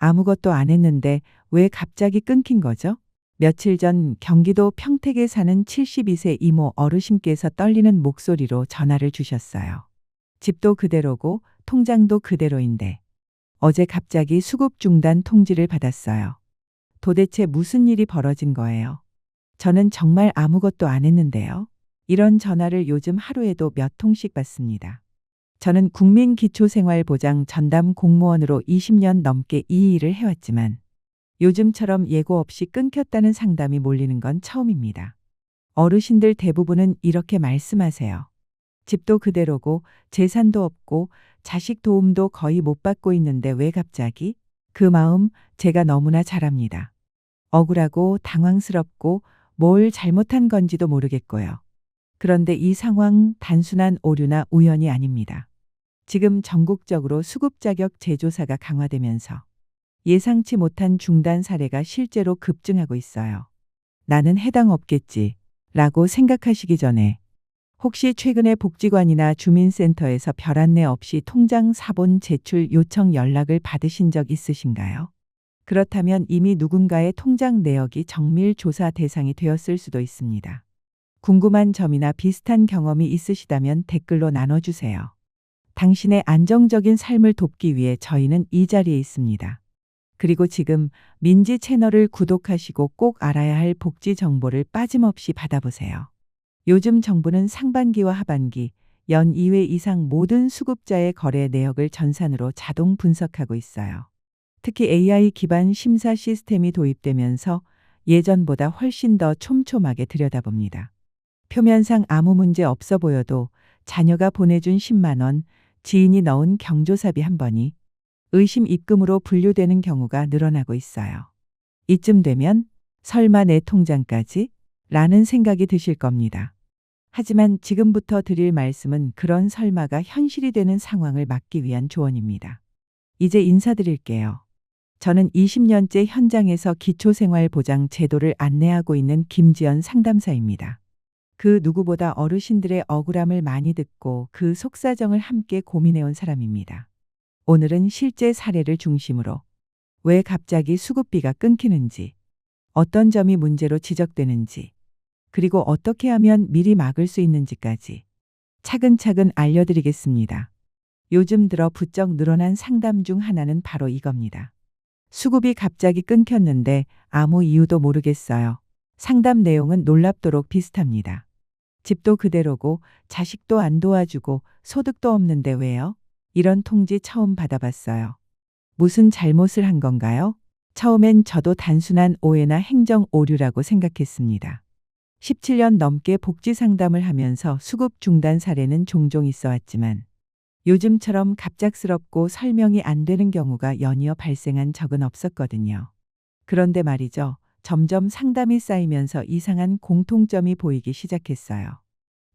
아무것도 안 했는데 왜 갑자기 끊긴 거죠? 며칠 전 경기도 평택에 사는 72세 이모 어르신께서 떨리는 목소리로 전화를 주셨어요. 집도 그대로고 통장도 그대로인데 어제 갑자기 수급 중단 통지를 받았어요. 도대체 무슨 일이 벌어진 거예요? 저는 정말 아무것도 안 했는데요. 이런 전화를 요즘 하루에도 몇 통씩 받습니다. 저는 국민기초생활보장 전담 공무원으로 20년 넘게 이 일을 해왔지만 요즘처럼 예고 없이 끊겼다는 상담이 몰리는 건 처음입니다. 어르신들 대부분은 이렇게 말씀하세요. 집도 그대로고 재산도 없고 자식 도움도 거의 못 받고 있는데 왜 갑자기? 그 마음 제가 너무나 잘 압니다. 억울하고 당황스럽고 뭘 잘못한 건지도 모르겠고요. 그런데 이 상황 단순한 오류나 우연이 아닙니다. 지금 전국적으로 수급 자격 재조사가 강화되면서 예상치 못한 중단 사례가 실제로 급증하고 있어요. 나는 해당 없겠지 라고 생각하시기 전에 혹시 최근에 복지관이나 주민센터에서 별 안내 없이 통장 사본 제출 요청 연락을 받으신 적 있으신가요? 그렇다면 이미 누군가의 통장 내역이 정밀 조사 대상이 되었을 수도 있습니다. 궁금한 점이나 비슷한 경험이 있으시다면 댓글로 나눠주세요. 당신의 안정적인 삶을 돕기 위해 저희는 이 자리에 있습니다. 그리고 지금 민지 채널을 구독하시고 꼭 알아야 할 복지 정보를 빠짐없이 받아보세요. 요즘 정부는 상반기와 하반기, 연 2회 이상 모든 수급자의 거래 내역을 전산으로 자동 분석하고 있어요. 특히 AI 기반 심사 시스템이 도입되면서 예전보다 훨씬 더 촘촘하게 들여다봅니다. 표면상 아무 문제 없어 보여도 자녀가 보내준 10만 원, 지인이 넣은 경조사비 한 번이 의심 입금으로 분류되는 경우가 늘어나고 있어요. 이쯤 되면 설마 내 통장까지? 라는 생각이 드실 겁니다. 하지만 지금부터 드릴 말씀은 그런 설마가 현실이 되는 상황을 막기 위한 조언입니다. 이제 인사드릴게요. 저는 20년째 현장에서 기초생활보장 제도를 안내하고 있는 김지연 상담사입니다. 그 누구보다 어르신들의 억울함을 많이 듣고 그 속사정을 함께 고민해온 사람입니다. 오늘은 실제 사례를 중심으로 왜 갑자기 수급비가 끊기는지, 어떤 점이 문제로 지적되는지, 그리고 어떻게 하면 미리 막을 수 있는지까지 차근차근 알려드리겠습니다. 요즘 들어 부쩍 늘어난 상담 중 하나는 바로 이겁니다. 수급이 갑자기 끊겼는데 아무 이유도 모르겠어요. 상담 내용은 놀랍도록 비슷합니다. 집도 그대로고 자식도 안 도와주고 소득도 없는데 왜요? 이런 통지 처음 받아봤어요. 무슨 잘못을 한 건가요? 처음엔 저도 단순한 오해나 행정 오류라고 생각했습니다. 17년 넘게 복지 상담을 하면서 수급 중단 사례는 종종 있어 왔지만 요즘처럼 갑작스럽고 설명이 안 되는 경우가 연이어 발생한 적은 없었거든요. 그런데 말이죠. 점점 상담이 쌓이면서 이상한 공통점이 보이기 시작했어요.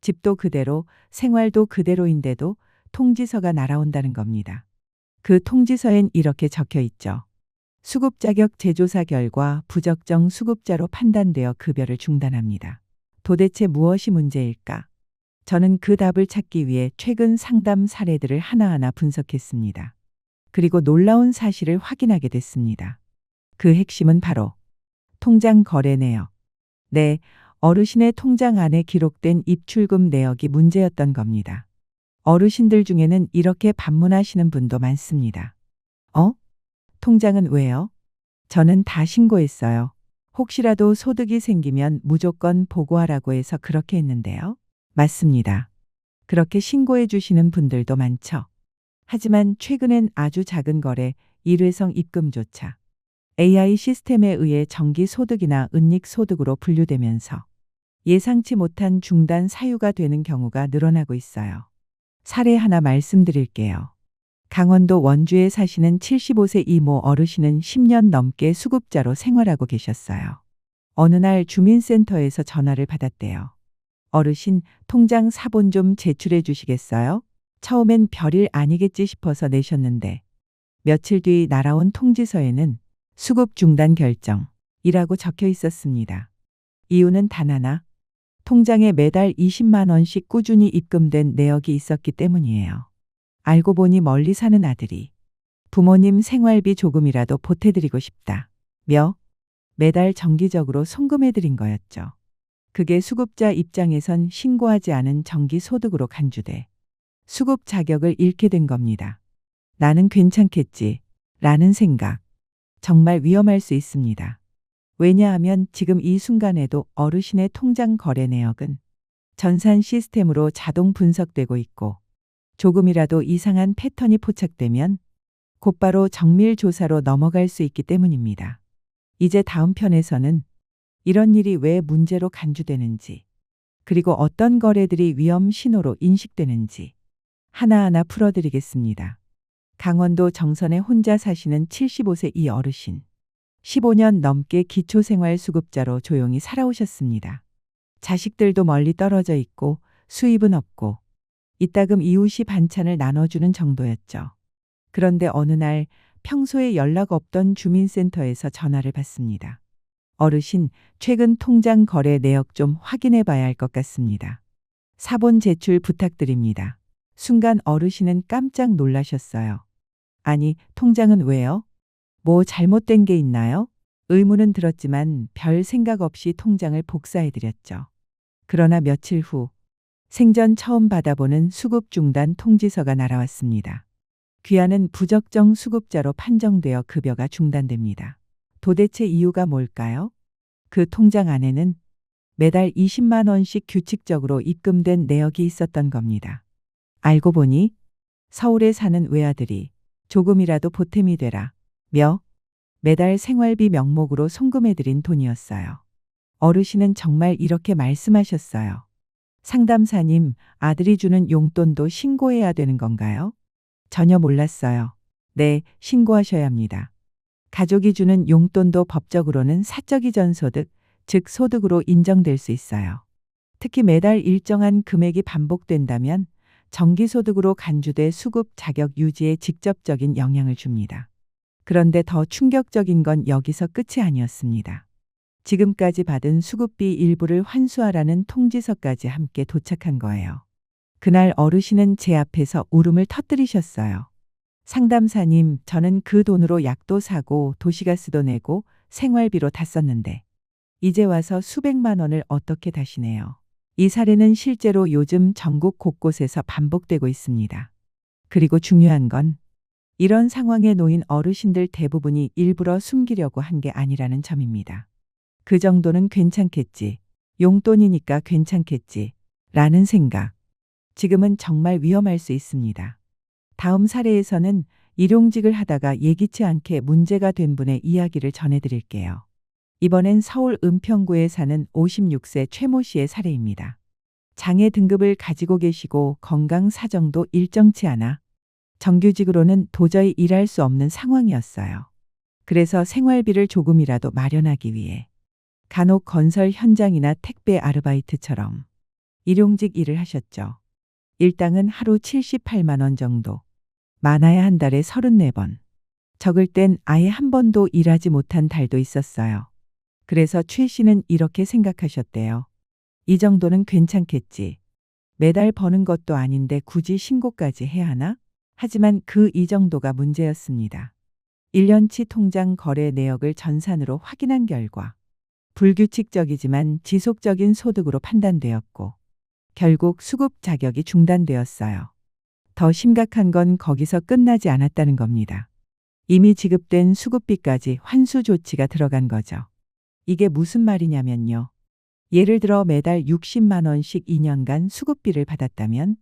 집도 그대로, 생활도 그대로인데도 통지서가 날아온다는 겁니다. 그 통지서엔 이렇게 적혀 있죠. 수급 자격 재조사 결과 부적정 수급자로 판단되어 급여를 중단합니다. 도대체 무엇이 문제일까? 저는 그 답을 찾기 위해 최근 상담 사례들을 하나하나 분석했습니다. 그리고 놀라운 사실을 확인하게 됐습니다. 그 핵심은 바로 통장 거래 내역. 네, 어르신의 통장 안에 기록된 입출금 내역이 문제였던 겁니다. 어르신들 중에는 이렇게 반문하시는 분도 많습니다. 통장은 왜요? 저는 다 신고했어요. 혹시라도 소득이 생기면 무조건 보고하라고 해서 그렇게 했는데요. 맞습니다. 그렇게 신고해 주시는 분들도 많죠. 하지만 최근엔 아주 작은 거래, 일회성 입금조차 AI 시스템에 의해 정기 소득이나 은닉 소득으로 분류되면서 예상치 못한 중단 사유가 되는 경우가 늘어나고 있어요. 사례 하나 말씀드릴게요. 강원도 원주에 사시는 75세 이모 어르신은 10년 넘게 수급자로 생활하고 계셨어요. 어느 날 주민센터에서 전화를 받았대요. 어르신, 통장 사본 좀 제출해 주시겠어요? 처음엔 별일 아니겠지 싶어서 내셨는데 며칠 뒤 날아온 통지서에는 수급 중단 결정이라고 적혀 있었습니다. 이유는 단 하나, 통장에 매달 20만 원씩 꾸준히 입금된 내역이 있었기 때문이에요. 알고 보니 멀리 사는 아들이 부모님 생활비 조금이라도 보태드리고 싶다. 며 매달 정기적으로 송금해드린 거였죠. 그게 수급자 입장에선 신고하지 않은 정기 소득으로 간주돼 수급 자격을 잃게 된 겁니다. 나는 괜찮겠지 라는 생각. 정말 위험할 수 있습니다. 왜냐하면 지금 이 순간에도 어르신의 통장 거래 내역은 전산 시스템으로 자동 분석되고 있고 조금이라도 이상한 패턴이 포착되면 곧바로 정밀 조사로 넘어갈 수 있기 때문입니다. 이제 다음 편에서는 이런 일이 왜 문제로 간주되는지, 그리고 어떤 거래들이 위험 신호로 인식되는지 하나하나 풀어드리겠습니다. 강원도 정선에 혼자 사시는 75세 이 어르신. 15년 넘게 기초생활수급자로 조용히 살아오셨습니다. 자식들도 멀리 떨어져 있고 수입은 없고 이따금 이웃이 반찬을 나눠주는 정도였죠. 그런데 어느 날 평소에 연락 없던 주민센터에서 전화를 받습니다. 어르신, 최근 통장 거래 내역 좀 확인해 봐야 할 것 같습니다. 사본 제출 부탁드립니다. 순간 어르신은 깜짝 놀라셨어요. 아니, 통장은 왜요? 뭐 잘못된 게 있나요? 의문은 들었지만 별 생각 없이 통장을 복사해 드렸죠. 그러나 며칠 후 생전 처음 받아보는 수급 중단 통지서가 날아왔습니다. 귀하는 부적정 수급자로 판정되어 급여가 중단됩니다. 도대체 이유가 뭘까요? 그 통장 안에는 매달 20만 원씩 규칙적으로 입금된 내역이 있었던 겁니다. 알고 보니 서울에 사는 외아들이 조금이라도 보탬이 되라 며 매달 생활비 명목으로 송금해드린 돈이었어요. 어르신은 정말 이렇게 말씀하셨어요. 상담사님, 아들이 주는 용돈도 신고해야 되는 건가요? 전혀 몰랐어요. 네, 신고하셔야 합니다. 가족이 주는 용돈도 법적으로는 사적이전 소득, 즉 소득으로 인정될 수 있어요. 특히 매달 일정한 금액이 반복된다면 정기소득으로 간주돼 수급 자격 유지에 직접적인 영향을 줍니다. 그런데 더 충격적인 건 여기서 끝이 아니었습니다. 지금까지 받은 수급비 일부를 환수하라는 통지서까지 함께 도착한 거예요. 그날 어르신은 제 앞에서 울음을 터뜨리셨어요. 상담사님, 저는 그 돈으로 약도 사고 도시가스도 내고 생활비로 다 썼는데 이제 와서 수백만 원을 어떻게 다시 내요? 이 사례는 실제로 요즘 전국 곳곳에서 반복되고 있습니다. 그리고 중요한 건 이런 상황에 놓인 어르신들 대부분이 일부러 숨기려고 한 게 아니라는 점입니다. 그 정도는 괜찮겠지. 용돈이니까 괜찮겠지. 라는 생각. 지금은 정말 위험할 수 있습니다. 다음 사례에서는 일용직을 하다가 예기치 않게 문제가 된 분의 이야기를 전해드릴게요. 이번엔 서울 은평구에 사는 56세 최모 씨의 사례입니다. 장애 등급을 가지고 계시고 건강 사정도 일정치 않아 정규직으로는 도저히 일할 수 없는 상황이었어요. 그래서 생활비를 조금이라도 마련하기 위해 간혹 건설 현장이나 택배 아르바이트처럼 일용직 일을 하셨죠. 일당은 하루 78만 원 정도. 많아야 한 달에 34번. 적을 땐 아예 한 번도 일하지 못한 달도 있었어요. 그래서 최 씨는 이렇게 생각하셨대요. 이 정도는 괜찮겠지. 매달 버는 것도 아닌데 굳이 신고까지 해야 하나? 하지만 그 이 정도가 문제였습니다. 1년치 통장 거래 내역을 전산으로 확인한 결과 불규칙적이지만 지속적인 소득으로 판단되었고 결국 수급 자격이 중단되었어요. 더 심각한 건 거기서 끝나지 않았다는 겁니다. 이미 지급된 수급비까지 환수 조치가 들어간 거죠. 이게 무슨 말이냐면요. 예를 들어 매달 60만 원씩 2년간 수급비를 받았다면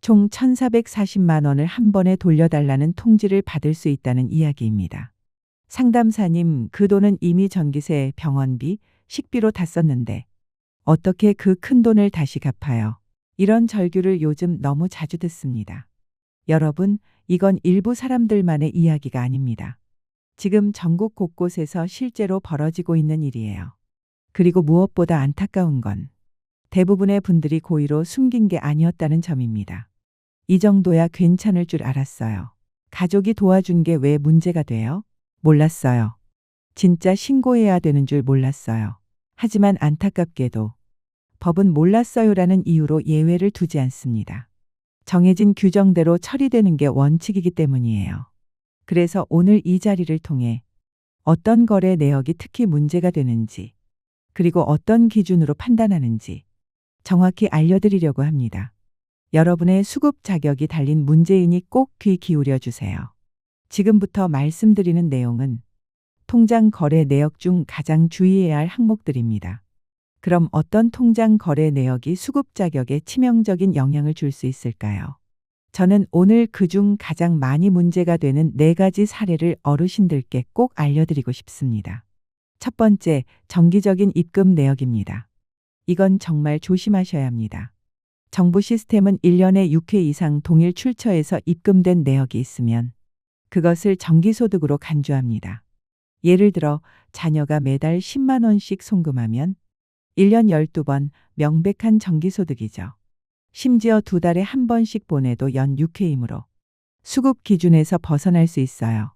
총 1,440만 원을 한 번에 돌려달라는 통지를 받을 수 있다는 이야기입니다. 상담사님, 그 돈은 이미 전기세, 병원비, 식비로 다 썼는데 어떻게 그 큰 돈을 다시 갚아요? 이런 절규를 요즘 너무 자주 듣습니다. 여러분, 이건 일부 사람들만의 이야기가 아닙니다. 지금 전국 곳곳에서 실제로 벌어지고 있는 일이에요. 그리고 무엇보다 안타까운 건 대부분의 분들이 고의로 숨긴 게 아니었다는 점입니다. 이 정도야 괜찮을 줄 알았어요. 가족이 도와준 게 왜 문제가 돼요? 몰랐어요. 진짜 신고해야 되는 줄 몰랐어요. 하지만 안타깝게도 법은 몰랐어요라는 이유로 예외를 두지 않습니다. 정해진 규정대로 처리되는 게 원칙이기 때문이에요. 그래서 오늘 이 자리를 통해 어떤 거래 내역이 특히 문제가 되는지, 그리고 어떤 기준으로 판단하는지 정확히 알려드리려고 합니다. 여러분의 수급 자격이 달린 문제이니 꼭 귀 기울여 주세요. 지금부터 말씀드리는 내용은 통장 거래 내역 중 가장 주의해야 할 항목들입니다. 그럼 어떤 통장 거래 내역이 수급 자격에 치명적인 영향을 줄 수 있을까요? 저는 오늘 그중 가장 많이 문제가 되는 4가지 사례를 어르신들께 꼭 알려드리고 싶습니다. 첫 번째, 정기적인 입금 내역입니다. 이건 정말 조심하셔야 합니다. 정부 시스템은 1년에 6회 이상 동일 출처에서 입금된 내역이 있으면 그것을 정기소득으로 간주합니다. 예를 들어 자녀가 매달 10만 원씩 송금하면 1년 12번 명백한 정기소득이죠. 심지어 2달에 한 번씩 보내도 연 6회이므로 수급 기준에서 벗어날 수 있어요.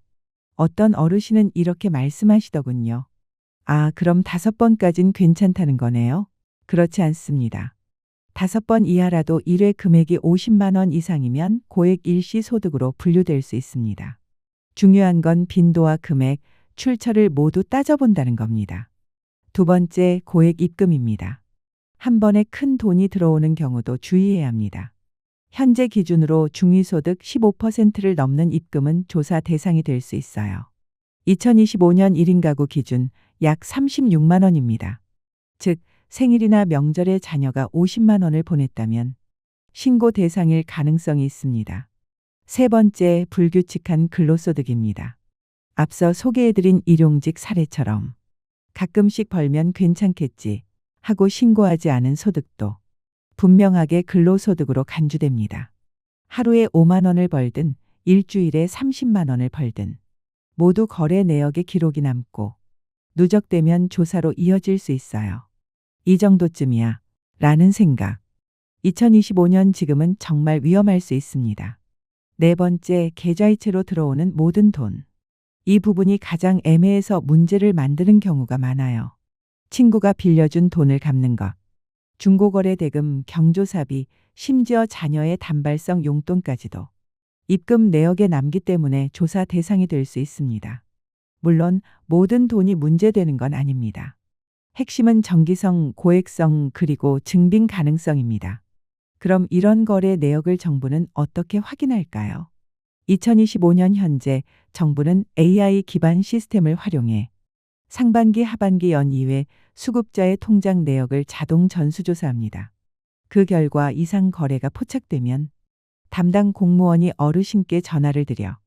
어떤 어르신은 이렇게 말씀하시더군요. 아, 그럼 5번까진 괜찮다는 거네요? 그렇지 않습니다. 5번 이하라도 1회 금액이 50만 원 이상이면 고액 일시 소득으로 분류될 수 있습니다. 중요한 건 빈도와 금액, 출처를 모두 따져본다는 겁니다. 두 번째, 고액 입금입니다. 한 번에 큰 돈이 들어오는 경우도 주의해야 합니다. 현재 기준으로 중위소득 15%를 넘는 입금은 조사 대상이 될 수 있어요. 2025년 1인 가구 기준 약 36만 원입니다. 즉, 생일이나 명절에 자녀가 50만 원을 보냈다면 신고 대상일 가능성이 있습니다. 세 번째, 불규칙한 근로소득입니다. 앞서 소개해드린 일용직 사례처럼 가끔씩 벌면 괜찮겠지 하고 신고하지 않은 소득도 분명하게 근로소득으로 간주됩니다. 하루에 5만 원을 벌든 일주일에 30만 원을 벌든 모두 거래 내역에 기록이 남고 누적되면 조사로 이어질 수 있어요. 이 정도쯤이야 라는 생각. 2025년 지금은 정말 위험할 수 있습니다. 네 번째, 계좌이체로 들어오는 모든 돈. 이 부분이 가장 애매해서 문제를 만드는 경우가 많아요. 친구가 빌려준 돈을 갚는 것, 중고거래 대금, 경조사비, 심지어 자녀의 단발성 용돈까지도 입금 내역에 남기 때문에 조사 대상이 될 수 있습니다. 물론 모든 돈이 문제되는 건 아닙니다. 핵심은 정기성, 고액성, 그리고 증빙 가능성입니다. 그럼 이런 거래 내역을 정부는 어떻게 확인할까요? 2025년 현재 정부는 AI 기반 시스템을 활용해 상반기, 하반기 연이외 수급자의 통장 내역을 자동 전수조사합니다. 그 결과 이상 거래가 포착되면 담당 공무원이 어르신께 전화를 드려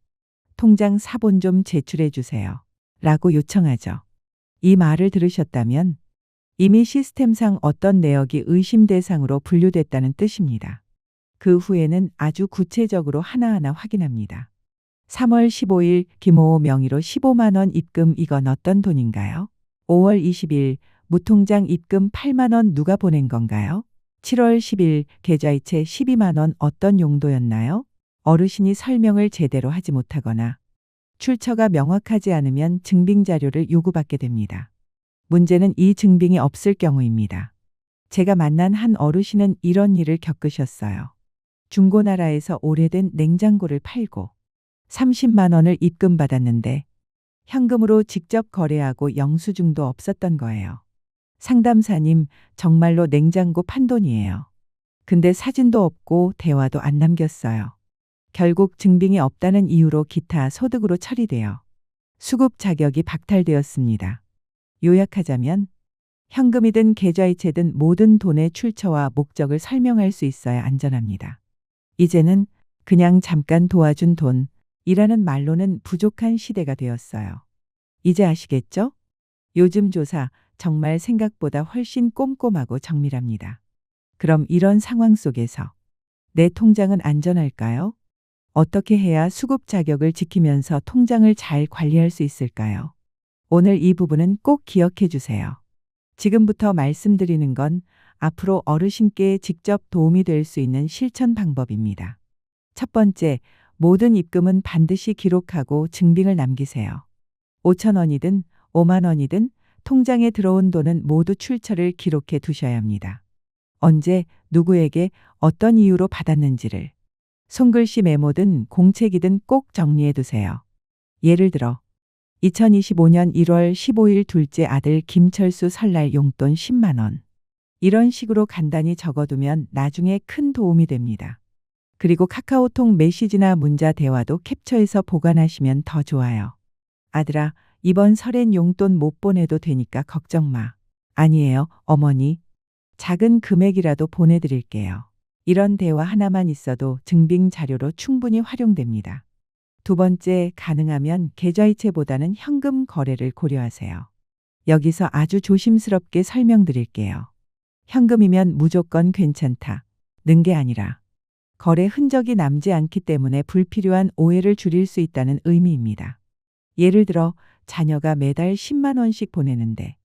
통장 사본 좀 제출해 주세요 라고 요청하죠. 이 말을 들으셨다면 이미 시스템상 어떤 내역이 의심 대상으로 분류됐다는 뜻입니다. 그 후에는 아주 구체적으로 하나하나 확인합니다. 3월 15일 김호호 명의로 15만 원 입금, 이건 어떤 돈인가요? 5월 20일 무통장 입금 8만 원 누가 보낸 건가요? 7월 10일 계좌이체 12만 원 어떤 용도였나요? 어르신이 설명을 제대로 하지 못하거나 출처가 명확하지 않으면 증빙 자료를 요구받게 됩니다. 문제는 이 증빙이 없을 경우입니다. 제가 만난 한 어르신은 이런 일을 겪으셨어요. 중고나라에서 오래된 냉장고를 팔고 30만 원을 입금받았는데 현금으로 직접 거래하고 영수증도 없었던 거예요. 상담사님, 정말로 냉장고 판 돈이에요. 근데 사진도 없고 대화도 안 남겼어요. 결국 증빙이 없다는 이유로 기타 소득으로 처리되어 수급 자격이 박탈되었습니다. 요약하자면 현금이든 계좌이체든 모든 돈의 출처와 목적을 설명할 수 있어야 안전합니다. 이제는 그냥 잠깐 도와준 돈이라는 말로는 부족한 시대가 되었어요. 이제 아시겠죠? 요즘 조사 정말 생각보다 훨씬 꼼꼼하고 정밀합니다. 그럼 이런 상황 속에서 내 통장은 안전할까요? 어떻게 해야 수급 자격을 지키면서 통장을 잘 관리할 수 있을까요? 오늘 이 부분은 꼭 기억해 주세요. 지금부터 말씀드리는 건 앞으로 어르신께 직접 도움이 될 수 있는 실천 방법입니다. 첫 번째, 모든 입금은 반드시 기록하고 증빙을 남기세요. 5천 원이든 5만 원이든 통장에 들어온 돈은 모두 출처를 기록해 두셔야 합니다. 언제, 누구에게, 어떤 이유로 받았는지를 손글씨 메모든 공책이든 꼭 정리해 두세요. 예를 들어 2025년 1월 15일 둘째 아들 김철수 설날 용돈 10만 원. 이런 식으로 간단히 적어두면 나중에 큰 도움이 됩니다. 그리고 카카오톡 메시지나 문자 대화도 캡처해서 보관하시면 더 좋아요. 아들아, 이번 설엔 용돈 못 보내도 되니까 걱정 마. 아니에요, 어머니. 작은 금액이라도 보내드릴게요. 이런 대화 하나만 있어도 증빙 자료로 충분히 활용됩니다. 두 번째, 가능하면 계좌이체보다는 현금 거래를 고려하세요. 여기서 아주 조심스럽게 설명드릴게요. 현금이면 무조건 괜찮다. 는 게 아니라 거래 흔적이 남지 않기 때문에 불필요한 오해를 줄일 수 있다는 의미입니다. 예를 들어 자녀가 매달 10만 원씩 보내는데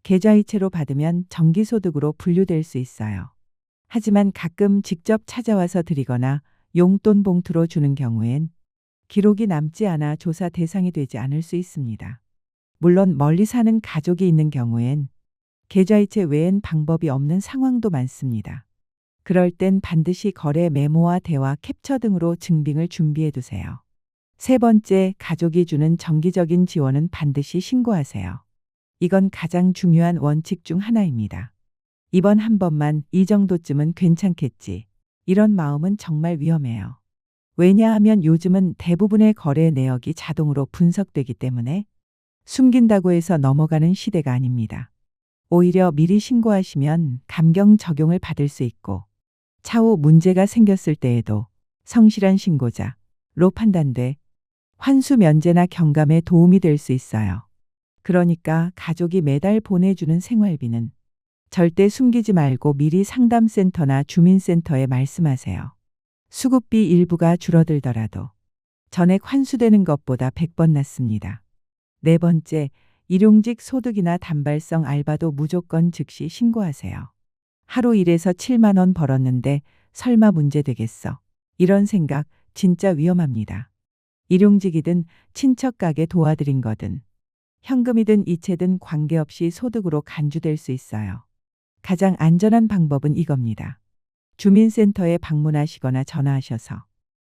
계좌이체로 받으면 정기소득으로 분류될 수 있어요. 하지만 가끔 직접 찾아와서 드리거나 용돈 봉투로 주는 경우엔 기록이 남지 않아 조사 대상이 되지 않을 수 있습니다. 물론 멀리 사는 가족이 있는 경우엔 계좌이체 외엔 방법이 없는 상황도 많습니다. 그럴 땐 반드시 거래 메모와 대화 캡처 등으로 증빙을 준비해 두세요. 세 번째, 가족이 주는 정기적인 지원은 반드시 신고하세요. 이건 가장 중요한 원칙 중 하나입니다. 이번 한 번만 이 정도쯤은 괜찮겠지. 이런 마음은 정말 위험해요. 왜냐하면 요즘은 대부분의 거래 내역이 자동으로 분석되기 때문에 숨긴다고 해서 넘어가는 시대가 아닙니다. 오히려 미리 신고하시면 감경 적용을 받을 수 있고 차후 문제가 생겼을 때에도 성실한 신고자로 판단돼 환수 면제나 경감에 도움이 될 수 있어요. 그러니까 가족이 매달 보내주는 생활비는 절대 숨기지 말고 미리 상담센터나 주민센터에 말씀하세요. 수급비 일부가 줄어들더라도 전액 환수되는 것보다 100번 낫습니다. 네 번째, 일용직 소득이나 단발성 알바도 무조건 즉시 신고하세요. 하루 일해서 7만 원 벌었는데 설마 문제 되겠어. 이런 생각 진짜 위험합니다. 일용직이든 친척 가게 도와드린 거든 현금이든 이체든 관계없이 소득으로 간주될 수 있어요. 가장 안전한 방법은 이겁니다. 주민센터에 방문하시거나 전화하셔서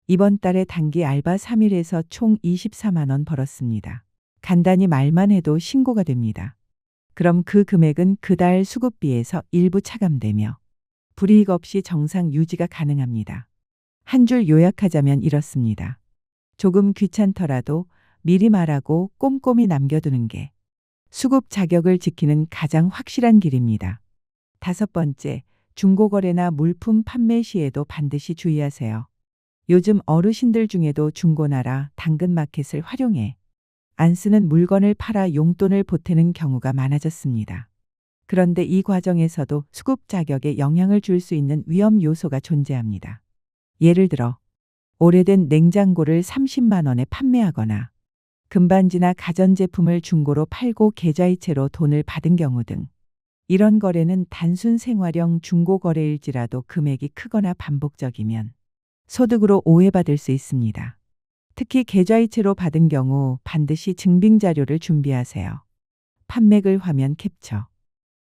이번 달에 단기 알바 3일에서 총 24만 원 벌었습니다. 간단히 말만 해도 신고가 됩니다. 그럼 그 금액은 그달 수급비에서 일부 차감되며 불이익 없이 정상 유지가 가능합니다. 한 줄 요약하자면 이렇습니다. 조금 귀찮더라도 미리 말하고 꼼꼼히 남겨두는 게 수급 자격을 지키는 가장 확실한 길입니다. 다섯 번째, 중고거래나 물품 판매 시에도 반드시 주의하세요. 요즘 어르신들 중에도 중고나라 당근마켓을 활용해 안 쓰는 물건을 팔아 용돈을 보태는 경우가 많아졌습니다. 그런데 이 과정에서도 수급 자격에 영향을 줄 수 있는 위험 요소가 존재합니다. 예를 들어 오래된 냉장고를 30만 원에 판매하거나 금반지나 가전제품을 중고로 팔고 계좌이체로 돈을 받은 경우 등 이런 거래는 단순 생활형 중고거래일지라도 금액이 크거나 반복적이면 소득으로 오해받을 수 있습니다. 특히 계좌이체로 받은 경우 반드시 증빙자료를 준비하세요. 판매글 화면 캡처,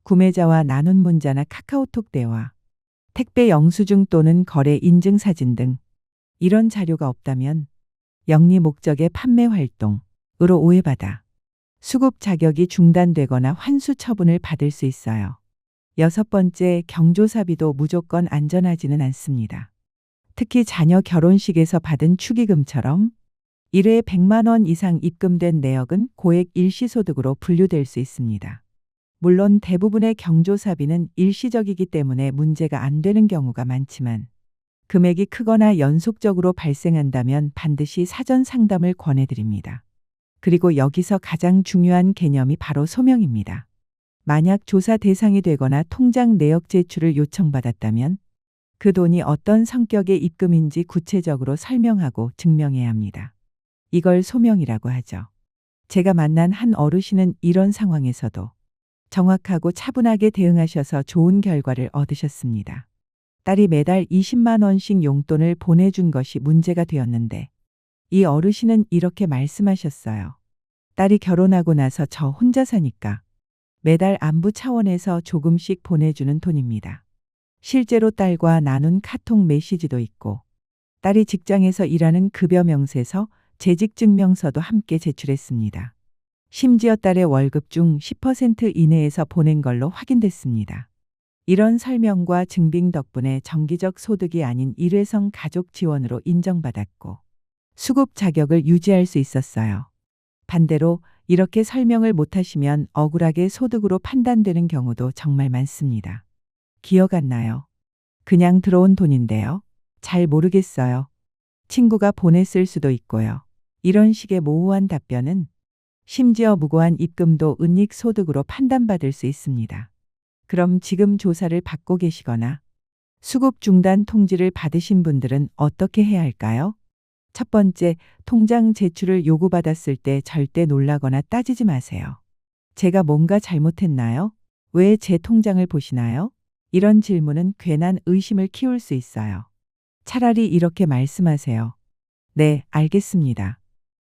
구매자와 나눈 문자나 카카오톡 대화, 택배 영수증 또는 거래 인증 사진 등 이런 자료가 없다면 영리 목적의 판매 활동으로 오해받아 수급 자격이 중단되거나 환수 처분을 받을 수 있어요. 여섯 번째, 경조사비도 무조건 안전하지는 않습니다. 특히 자녀 결혼식에서 받은 축의금처럼 1회에 100만 원 이상 입금된 내역은 고액 일시소득으로 분류될 수 있습니다. 물론 대부분의 경조사비는 일시적이기 때문에 문제가 안 되는 경우가 많지만 금액이 크거나 연속적으로 발생한다면 반드시 사전 상담을 권해드립니다. 그리고 여기서 가장 중요한 개념이 바로 소명입니다. 만약 조사 대상이 되거나 통장 내역 제출을 요청받았다면 그 돈이 어떤 성격의 입금인지 구체적으로 설명하고 증명해야 합니다. 이걸 소명이라고 하죠. 제가 만난 한 어르신은 이런 상황에서도 정확하고 차분하게 대응하셔서 좋은 결과를 얻으셨습니다. 딸이 매달 20만 원씩 용돈을 보내준 것이 문제가 되었는데 이 어르신은 이렇게 말씀하셨어요. 딸이 결혼하고 나서 저 혼자 사니까 매달 안부 차원에서 조금씩 보내주는 돈입니다. 실제로 딸과 나눈 카톡 메시지도 있고 딸이 직장에서 일하는 급여 명세서 재직 증명서도 함께 제출했습니다. 심지어 딸의 월급 중 10% 이내에서 보낸 걸로 확인됐습니다. 이런 설명과 증빙 덕분에 정기적 소득이 아닌 일회성 가족 지원으로 인정받았고 수급 자격을 유지할 수 있었어요. 반대로 이렇게 설명을 못하시면 억울하게 소득으로 판단되는 경우도 정말 많습니다. 기억 안 나요? 그냥 들어온 돈인데요. 잘 모르겠어요. 친구가 보냈을 수도 있고요. 이런 식의 모호한 답변은 심지어 무고한 입금도 은닉 소득으로 판단받을 수 있습니다. 그럼 지금 조사를 받고 계시거나 수급 중단 통지를 받으신 분들은 어떻게 해야 할까요? 첫 번째, 통장 제출을 요구받았을 때 절대 놀라거나 따지지 마세요. 제가 뭔가 잘못했나요? 왜 제 통장을 보시나요? 이런 질문은 괜한 의심을 키울 수 있어요. 차라리 이렇게 말씀하세요. 네, 알겠습니다.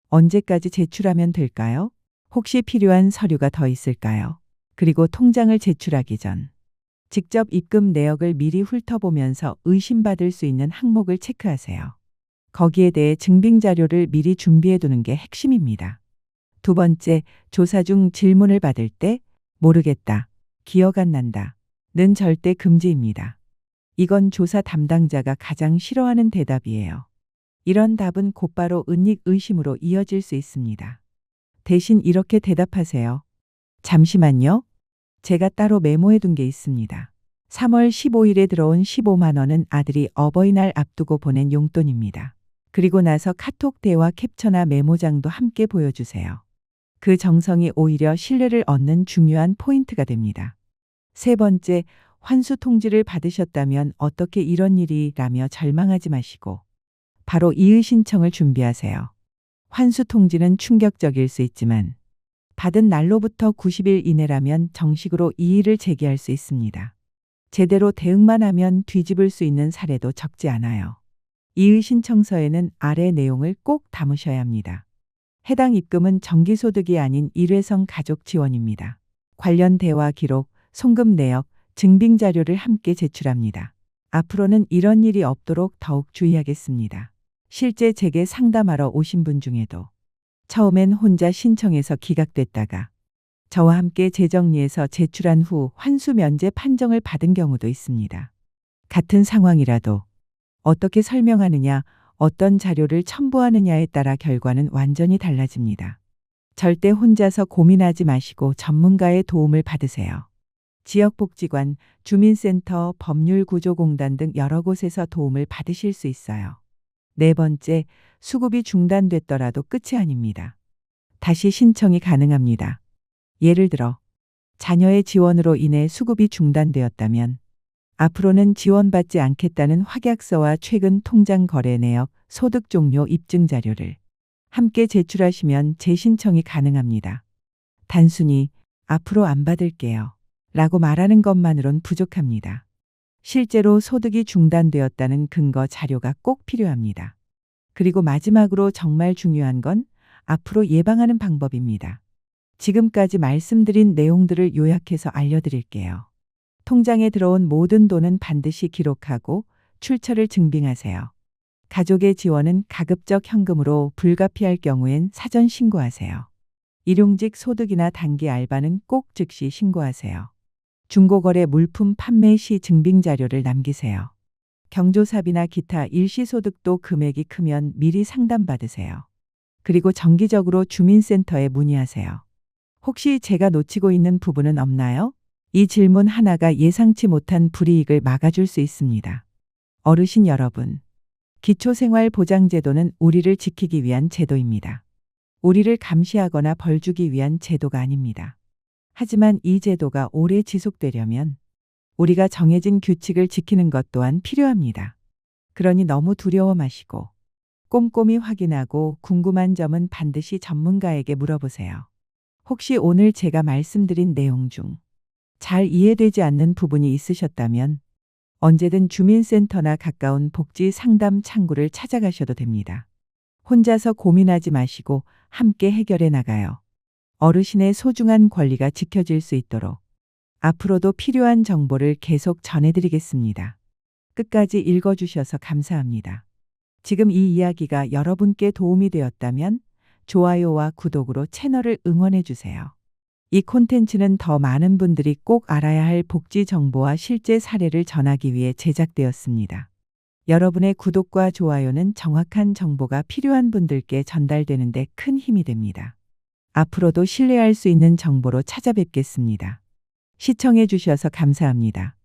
언제까지 제출하면 될까요? 혹시 필요한 서류가 더 있을까요? 그리고 통장을 제출하기 전 직접 입금 내역을 미리 훑어보면서 의심받을 수 있는 항목을 체크하세요. 거기에 대해 증빙 자료를 미리 준비해 두는 게 핵심입니다. 두 번째, 조사 중 질문을 받을 때 모르겠다, 기억 안 난다 는 절대 금지입니다. 이건 조사 담당자가 가장 싫어하는 대답이에요. 이런 답은 곧바로 은닉 의심으로 이어질 수 있습니다. 대신 이렇게 대답하세요. 잠시만요. 제가 따로 메모해 둔 게 있습니다. 3월 15일에 들어온 15만 원은 아들이 어버이날 앞두고 보낸 용돈입니다. 그리고 나서 카톡 대화 캡처나 메모장도 함께 보여주세요. 그 정성이 오히려 신뢰를 얻는 중요한 포인트가 됩니다. 세 번째, 환수 통지를 받으셨다면 어떻게 이런 일이라며 절망하지 마시고 바로 이의 신청을 준비하세요. 환수 통지는 충격적일 수 있지만 받은 날로부터 90일 이내라면 정식으로 이의를 제기할 수 있습니다. 제대로 대응만 하면 뒤집을 수 있는 사례도 적지 않아요. 이의 신청서에는 아래 내용을 꼭 담으셔야 합니다. 해당 입금은 정기소득이 아닌 일회성 가족 지원입니다. 관련 대화 기록, 송금 내역, 증빙 자료를 함께 제출합니다. 앞으로는 이런 일이 없도록 더욱 주의하겠습니다. 실제 제게 상담하러 오신 분 중에도 처음엔 혼자 신청해서 기각됐다가 저와 함께 재정리해서 제출한 후 환수 면제 판정을 받은 경우도 있습니다. 같은 상황이라도 어떻게 설명하느냐, 어떤 자료를 첨부하느냐에 따라 결과는 완전히 달라집니다. 절대 혼자서 고민하지 마시고 전문가의 도움을 받으세요. 지역복지관, 주민센터, 법률구조공단 등 여러 곳에서 도움을 받으실 수 있어요. 네 번째, 수급이 중단됐더라도 끝이 아닙니다. 다시 신청이 가능합니다. 예를 들어 자녀의 지원으로 인해 수급이 중단되었다면 앞으로는 지원받지 않겠다는 확약서와 최근 통장 거래 내역, 소득 종료 입증 자료를 함께 제출하시면 재신청이 가능합니다. 단순히 앞으로 안 받을게요 라고 말하는 것만으론 부족합니다. 실제로 소득이 중단되었다는 근거 자료가 꼭 필요합니다. 그리고 마지막으로 정말 중요한 건 앞으로 예방하는 방법입니다. 지금까지 말씀드린 내용들을 요약해서 알려드릴게요. 통장에 들어온 모든 돈은 반드시 기록하고 출처를 증빙하세요. 가족의 지원은 가급적 현금으로 불가피할 경우엔 사전 신고하세요. 일용직 소득이나 단기 알바는 꼭 즉시 신고하세요. 중고거래 물품 판매 시 증빙 자료를 남기세요. 경조사비나 기타 일시소득도 금액이 크면 미리 상담받으세요. 그리고 정기적으로 주민센터에 문의하세요. 혹시 제가 놓치고 있는 부분은 없나요? 이 질문 하나가 예상치 못한 불이익을 막아줄 수 있습니다. 어르신 여러분, 기초생활보장제도는 우리를 지키기 위한 제도입니다. 우리를 감시하거나 벌 주기 위한 제도가 아닙니다. 하지만 이 제도가 오래 지속되려면 우리가 정해진 규칙을 지키는 것 또한 필요합니다. 그러니 너무 두려워 마시고 꼼꼼히 확인하고 궁금한 점은 반드시 전문가에게 물어보세요. 혹시 오늘 제가 말씀드린 내용 중 잘 이해되지 않는 부분이 있으셨다면 언제든 주민센터나 가까운 복지 상담 창구를 찾아가셔도 됩니다. 혼자서 고민하지 마시고 함께 해결해 나가요. 어르신의 소중한 권리가 지켜질 수 있도록 앞으로도 필요한 정보를 계속 전해드리겠습니다. 끝까지 읽어주셔서 감사합니다. 지금 이 이야기가 여러분께 도움이 되었다면 좋아요와 구독으로 채널을 응원해 주세요. 이 콘텐츠는 더 많은 분들이 꼭 알아야 할 복지 정보와 실제 사례를 전하기 위해 제작되었습니다. 여러분의 구독과 좋아요는 정확한 정보가 필요한 분들께 전달되는 데 큰 힘이 됩니다. 앞으로도 신뢰할 수 있는 정보로 찾아뵙겠습니다. 시청해 주셔서 감사합니다.